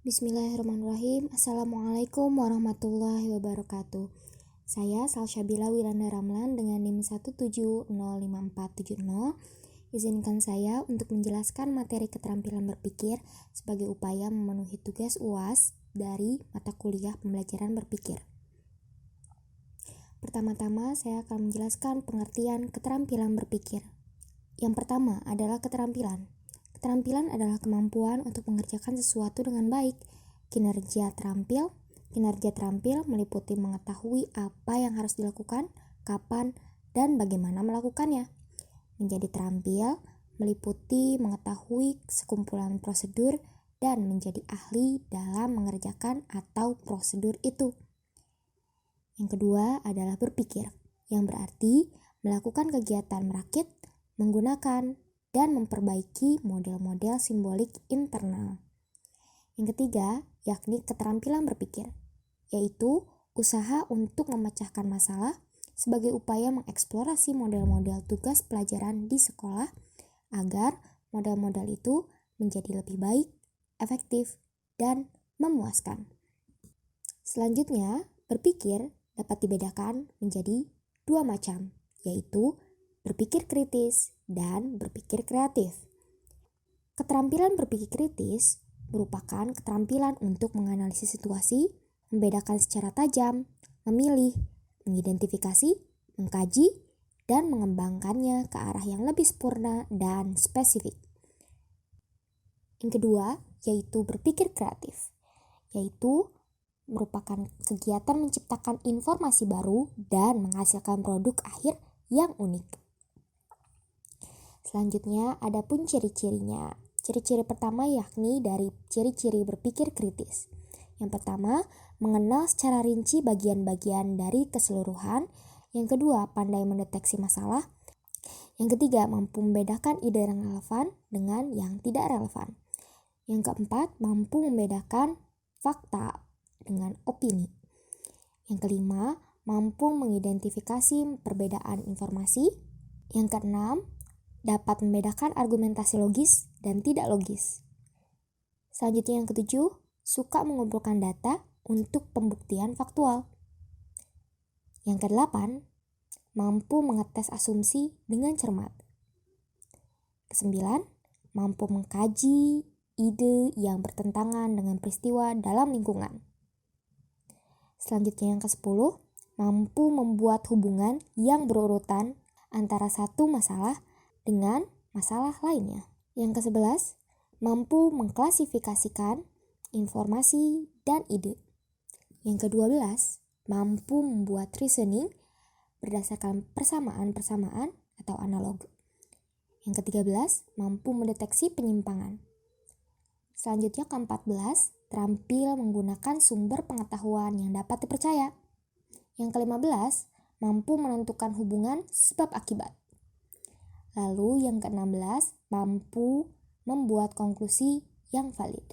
Bismillahirrahmanirrahim. Assalamualaikum warahmatullahi wabarakatuh. Saya Salsabila Wiranda Ramlan dengan NIM 1705470. Izinkan saya untuk menjelaskan materi keterampilan berpikir sebagai upaya memenuhi tugas UAS dari mata kuliah pembelajaran berpikir. Pertama-tama saya akan menjelaskan pengertian keterampilan berpikir. Yang pertama adalah keterampilan. Keterampilan adalah kemampuan untuk mengerjakan sesuatu dengan baik. Kinerja terampil meliputi mengetahui apa yang harus dilakukan, kapan, dan bagaimana melakukannya. Menjadi terampil meliputi mengetahui sekumpulan prosedur dan menjadi ahli dalam mengerjakan atau prosedur itu. Yang kedua adalah berpikir, yang berarti melakukan kegiatan merakit, menggunakan, dan memperbaiki model-model simbolik internal. Yang ketiga, yakni keterampilan berpikir, yaitu usaha untuk memecahkan masalah sebagai upaya mengeksplorasi model-model tugas pelajaran di sekolah agar model-model itu menjadi lebih baik, efektif, dan memuaskan. Selanjutnya, berpikir dapat dibedakan menjadi dua macam, yaitu berpikir kritis dan berpikir kreatif. Keterampilan berpikir kritis merupakan keterampilan untuk menganalisis situasi, membedakan secara tajam, memilih, mengidentifikasi, mengkaji, dan mengembangkannya ke arah yang lebih sempurna dan spesifik. Yang kedua, yaitu berpikir kreatif, yaitu merupakan kegiatan menciptakan informasi baru dan menghasilkan produk akhir yang unik. Selanjutnya, ada pun ciri-cirinya. Ciri-ciri pertama yakni dari ciri-ciri berpikir kritis. Yang pertama, mengenal secara rinci bagian-bagian dari keseluruhan. Yang kedua, pandai mendeteksi masalah. Yang ketiga, mampu membedakan ide yang relevan dengan yang tidak relevan. Yang keempat, mampu membedakan fakta dengan opini. Yang kelima, mampu mengidentifikasi perbedaan informasi. Yang keenam, dapat membedakan argumentasi logis dan tidak logis. Selanjutnya yang ketujuh, suka mengumpulkan data untuk pembuktian faktual. Yang kedelapan, mampu mengetes asumsi dengan cermat. Kesembilan, mampu mengkaji ide yang bertentangan dengan peristiwa dalam lingkungan. Selanjutnya yang ke-10, mampu membuat hubungan yang berurutan antara satu masalah dengan masalah lainnya. Yang ke-11, mampu mengklasifikasikan informasi dan ide. Yang ke-12, mampu membuat reasoning berdasarkan persamaan-persamaan atau analog. Yang ke-13, mampu mendeteksi penyimpangan. Selanjutnya ke-14, terampil menggunakan sumber pengetahuan yang dapat dipercaya. Yang ke-15, mampu menentukan hubungan sebab akibat. Lalu yang ke-16, mampu membuat konklusi yang valid.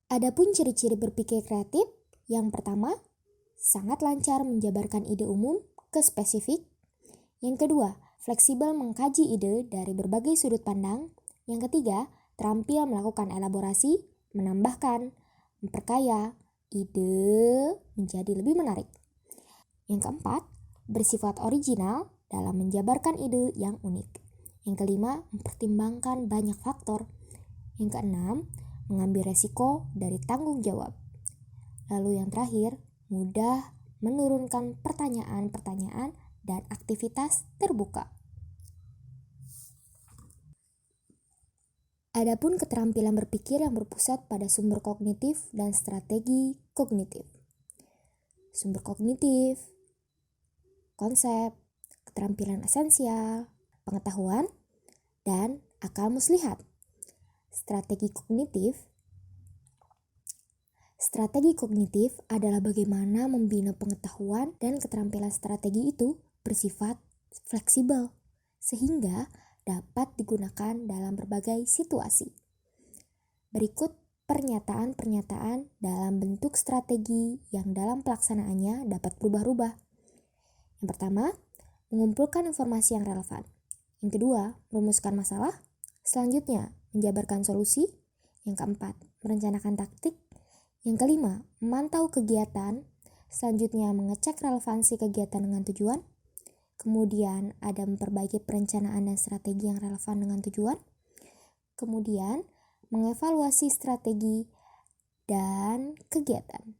Adapun ciri-ciri berpikir kreatif, yang pertama, sangat lancar menjabarkan ide umum ke spesifik. Yang kedua, fleksibel mengkaji ide dari berbagai sudut pandang. Yang ketiga, terampil melakukan elaborasi, menambahkan, memperkaya ide menjadi lebih menarik. Yang keempat, bersifat original dalam menjabarkan ide yang unik. Yang kelima, mempertimbangkan banyak faktor. Yang keenam, mengambil resiko dari tanggung jawab. Lalu yang terakhir, mudah menurunkan pertanyaan-pertanyaan dan aktivitas terbuka. Adapun keterampilan berpikir yang berpusat pada sumber kognitif dan strategi kognitif. Sumber kognitif, konsep, keterampilan esensial, pengetahuan, dan akal muslihat. Strategi kognitif adalah bagaimana membina pengetahuan dan keterampilan strategi itu bersifat fleksibel, sehingga dapat digunakan dalam berbagai situasi. Berikut pernyataan-pernyataan dalam bentuk strategi yang dalam pelaksanaannya dapat berubah-ubah. Yang pertama, mengumpulkan informasi yang relevan. Yang kedua, merumuskan masalah. Selanjutnya, menjabarkan solusi. Yang keempat, merencanakan taktik. Yang kelima, memantau kegiatan. Selanjutnya, mengecek relevansi kegiatan dengan tujuan. Kemudian, ada memperbaiki perencanaan dan strategi yang relevan dengan tujuan. Kemudian, mengevaluasi strategi dan kegiatan.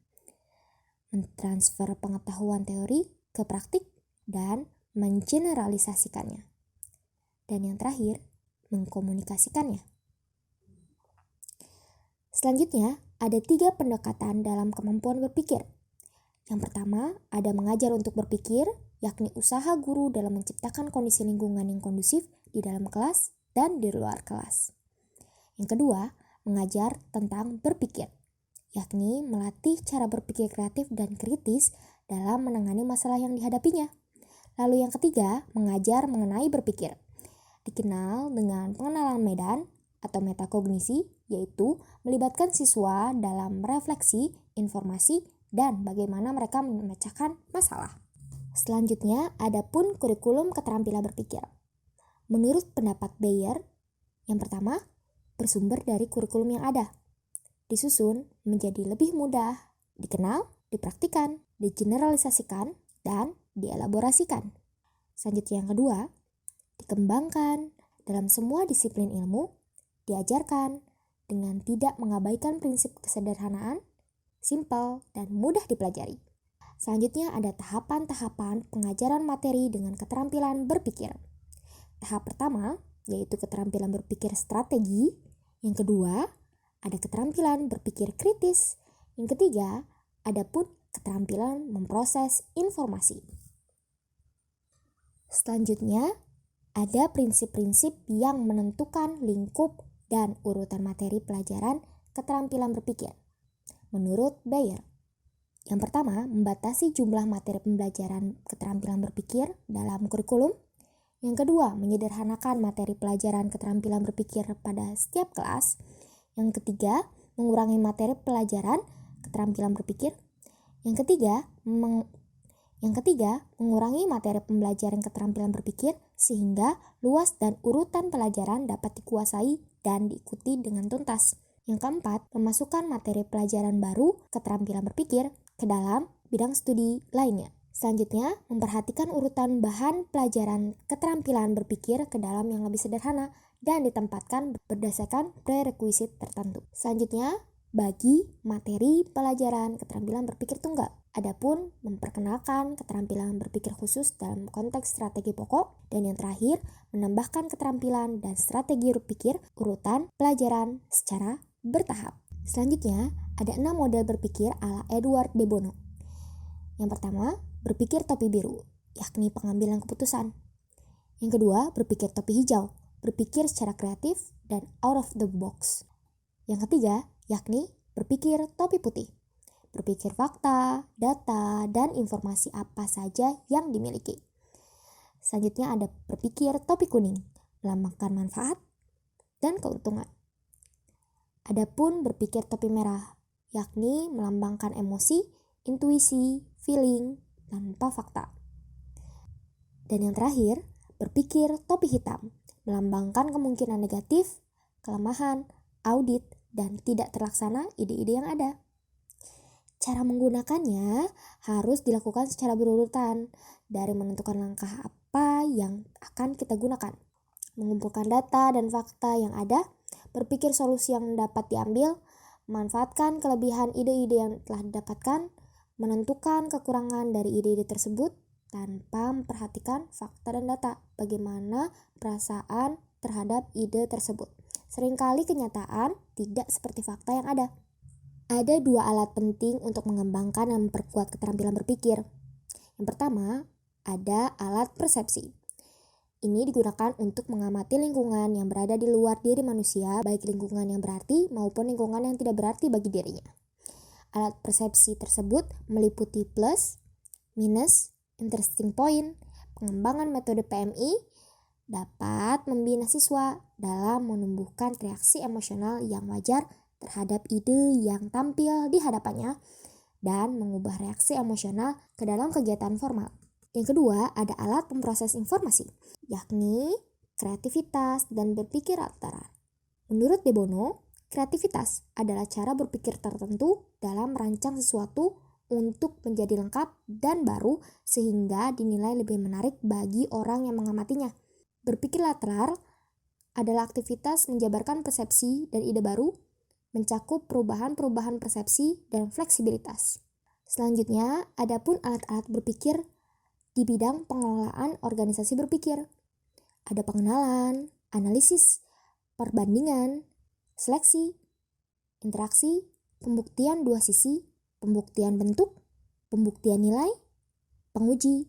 Mentransfer pengetahuan teori ke praktik dan mengeneralisasikannya. Dan yang terakhir, mengkomunikasikannya. Selanjutnya, ada 3 pendekatan dalam kemampuan berpikir. Yang pertama, ada mengajar untuk berpikir, yakni usaha guru dalam menciptakan kondisi lingkungan yang kondusif di dalam kelas dan di luar kelas. Yang kedua, mengajar tentang berpikir, yakni melatih cara berpikir kreatif dan kritis dalam menangani masalah yang dihadapinya. Lalu yang ketiga, mengajar mengenai berpikir, dikenal dengan pengenalan medan atau metakognisi, yaitu melibatkan siswa dalam refleksi, informasi, dan bagaimana mereka memecahkan masalah. Selanjutnya, ada pun kurikulum keterampilan berpikir. Menurut pendapat Bayer, yang pertama, bersumber dari kurikulum yang ada. Disusun menjadi lebih mudah, dikenal, dipraktikkan, digeneralisasikan, dan dielaborasikan. Selanjutnya yang kedua, dikembangkan dalam semua disiplin ilmu, diajarkan dengan tidak mengabaikan prinsip kesederhanaan, simpel, dan mudah dipelajari. Selanjutnya ada tahapan-tahapan pengajaran materi dengan keterampilan berpikir. Tahap pertama yaitu keterampilan berpikir strategi. Yang kedua, ada keterampilan berpikir kritis. Yang ketiga, ada pun keterampilan memproses informasi. Selanjutnya, ada prinsip-prinsip yang menentukan lingkup dan urutan materi pelajaran keterampilan berpikir. Menurut Bayer, yang pertama, membatasi jumlah materi pembelajaran keterampilan berpikir dalam kurikulum. Yang kedua, menyederhanakan materi pelajaran keterampilan berpikir pada setiap kelas. Yang ketiga, mengurangi materi pelajaran keterampilan berpikir. Yang ketiga, mengurangi materi pembelajaran keterampilan berpikir sehingga luas dan urutan pelajaran dapat dikuasai dan diikuti dengan tuntas. Yang keempat, memasukkan materi pelajaran baru keterampilan berpikir ke dalam bidang studi lainnya. Selanjutnya, memperhatikan urutan bahan pelajaran keterampilan berpikir ke dalam yang lebih sederhana dan ditempatkan berdasarkan prerequisite tertentu. Selanjutnya, bagi materi pelajaran keterampilan berpikir tunggal. Adapun memperkenalkan keterampilan berpikir khusus dalam konteks strategi pokok. Dan yang terakhir, menambahkan keterampilan dan strategi berpikir urutan pelajaran secara bertahap. Selanjutnya, ada 6 model berpikir ala Edward de Bono. Yang pertama, berpikir topi biru, yakni pengambilan keputusan. Yang kedua, berpikir topi hijau, berpikir secara kreatif dan out of the box. Yang ketiga, yakni berpikir topi putih, berpikir fakta, data, dan informasi apa saja yang dimiliki. Selanjutnya ada berpikir topi kuning, melambangkan manfaat dan keuntungan. Adapun berpikir topi merah, yakni melambangkan emosi, intuisi, feeling, tanpa fakta. Dan yang terakhir, berpikir topi hitam, melambangkan kemungkinan negatif, kelemahan, audit, dan tidak terlaksana ide-ide yang ada. Cara menggunakannya harus dilakukan secara berurutan dari menentukan langkah apa yang akan kita gunakan, mengumpulkan data dan fakta yang ada, berpikir solusi yang dapat diambil, memanfaatkan kelebihan ide-ide yang telah didapatkan, menentukan kekurangan dari ide-ide tersebut tanpa memperhatikan fakta dan data, bagaimana perasaan terhadap ide tersebut. Seringkali kenyataan tidak seperti fakta yang ada. Ada 2 alat penting untuk mengembangkan dan memperkuat keterampilan berpikir. Yang pertama, ada alat persepsi. Ini digunakan untuk mengamati lingkungan yang berada di luar diri manusia, baik lingkungan yang berarti maupun lingkungan yang tidak berarti bagi dirinya. Alat persepsi tersebut meliputi plus, minus, interesting point. Pengembangan metode PMI dapat membina siswa dalam menumbuhkan reaksi emosional yang wajar terhadap ide yang tampil di hadapannya dan mengubah reaksi emosional ke dalam kegiatan formal. Yang kedua, ada alat pemproses informasi, yakni kreativitas, dan berpikir lateral. Menurut De Bono, kreativitas adalah cara berpikir tertentu dalam merancang sesuatu untuk menjadi lengkap dan baru sehingga dinilai lebih menarik bagi orang yang mengamatinya. Berpikir lateral adalah aktivitas menjabarkan persepsi dan ide baru, mencakup perubahan-perubahan persepsi dan fleksibilitas. Selanjutnya, ada pun alat-alat berpikir di bidang pengelolaan organisasi berpikir. Ada pengenalan, analisis, perbandingan, seleksi, interaksi, pembuktian dua sisi, pembuktian bentuk, pembuktian nilai, penguji,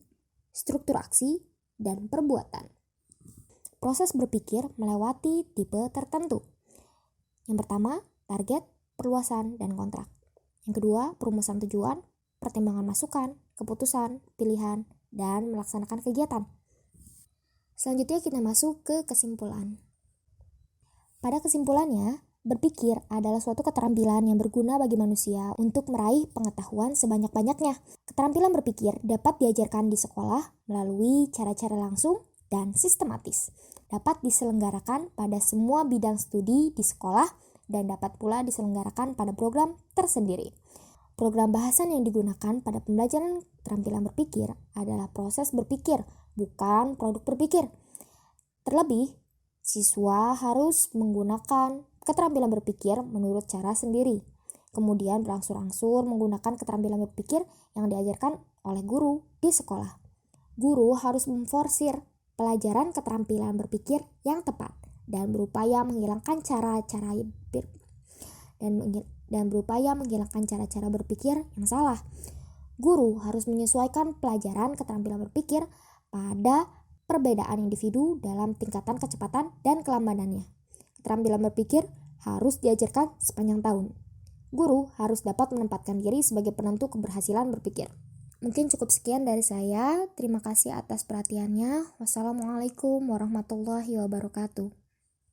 struktur aksi, dan perbuatan. Proses berpikir melewati tipe tertentu. Yang pertama, target, perluasan, dan kontrak. Yang kedua, perumusan tujuan, pertimbangan masukan, keputusan, pilihan, dan melaksanakan kegiatan. Selanjutnya kita masuk ke kesimpulan. Pada kesimpulannya, berpikir adalah suatu keterampilan yang berguna bagi manusia untuk meraih pengetahuan sebanyak-banyaknya. Keterampilan berpikir dapat diajarkan di sekolah melalui cara-cara langsung dan sistematis. Dapat diselenggarakan pada semua bidang studi di sekolah dan dapat pula diselenggarakan pada program tersendiri. Program bahasan yang digunakan pada pembelajaran keterampilan berpikir adalah proses berpikir, bukan produk berpikir. Terlebih, siswa harus menggunakan keterampilan berpikir menurut cara sendiri. Kemudian berangsur-angsur menggunakan keterampilan berpikir yang diajarkan oleh guru di sekolah. Guru harus memforsir pelajaran keterampilan berpikir yang tepat dan berupaya menghilangkan cara-cara berpikir yang salah. Guru harus menyesuaikan pelajaran keterampilan berpikir pada perbedaan individu dalam tingkatan kecepatan dan kelambanannya. Keterampilan berpikir harus diajarkan sepanjang tahun. Guru harus dapat menempatkan diri sebagai penentu keberhasilan berpikir. Mungkin cukup sekian dari saya. Terima kasih atas perhatiannya. Wassalamualaikum warahmatullahi wabarakatuh.